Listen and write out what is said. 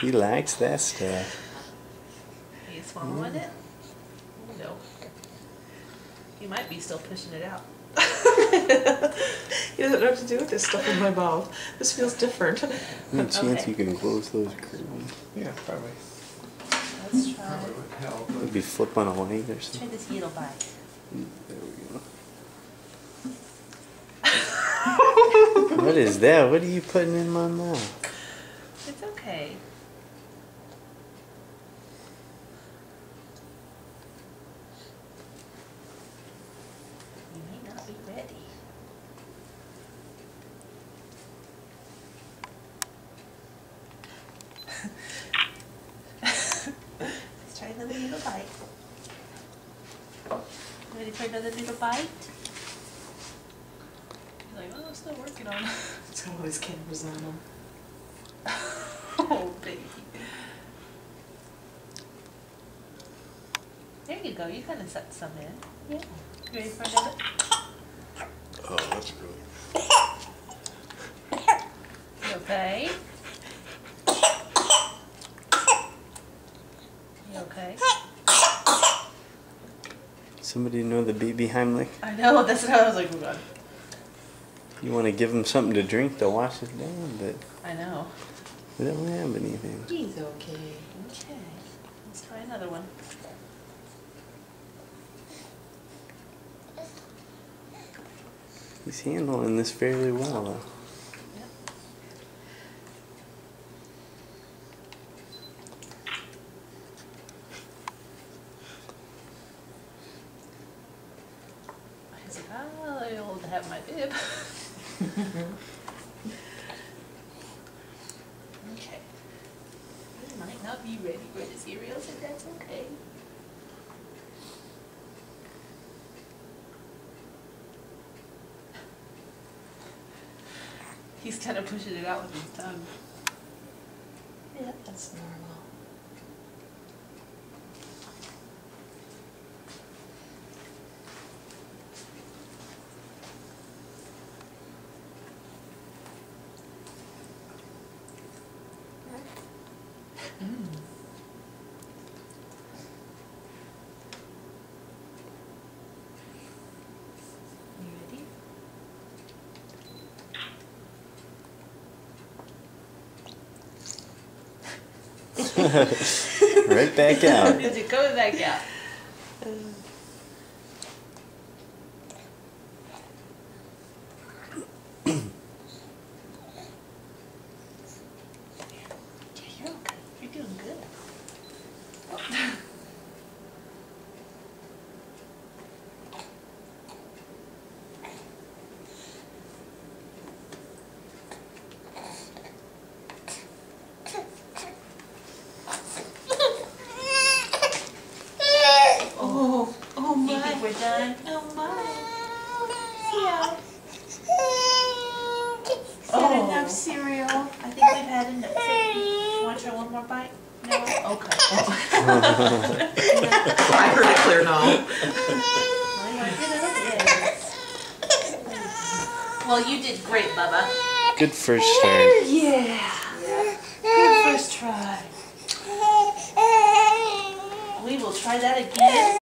He likes that stuff. Are you swallowing it? No. He might be still pushing it out. He doesn't know what to do with this stuff in my mouth. This feels different. Any chance Okay. you can close those curtains? Yeah, probably. Let's try. Probably would help. Maybe flip on a light or Try something. this Yedel bite. There we go. What is that? What are you putting in my mouth? It's okay. You may not be ready. Let's try another little bite. Ready for another little bite? He's like, oh, I'm still working on it. It's got all these cameras on him. Oh, baby. There you go. You kind of sucked some in. Yeah. You ready for another? Oh, that's good. You okay? You okay? Somebody know the BB Heimlich? I know. That's what I was like. Oh God. You want to give him something to drink to wash it down, but I know. we don't have anything. He's okay. Okay. Let's try another one. He's handling this fairly well, though. Yep. He's like, oh, I old to have my bib. Okay. You might not be ready for the cereals, and that's okay. He's kind of pushing it out with his tongue. Yeah, that's normal. You ready? Right back out. Is it coming back out? Yeah, you're okay. You're doing good. Oh. Oh, oh Do you think my. we're done? Oh my. Yeah. Is Oh. that enough cereal? I think we've had enough. Want to try one more bite? No? Okay. I heard it clear now. My goodness. Well, you did great, Bubba. Good first start. Yeah. Good first try. We will try that again.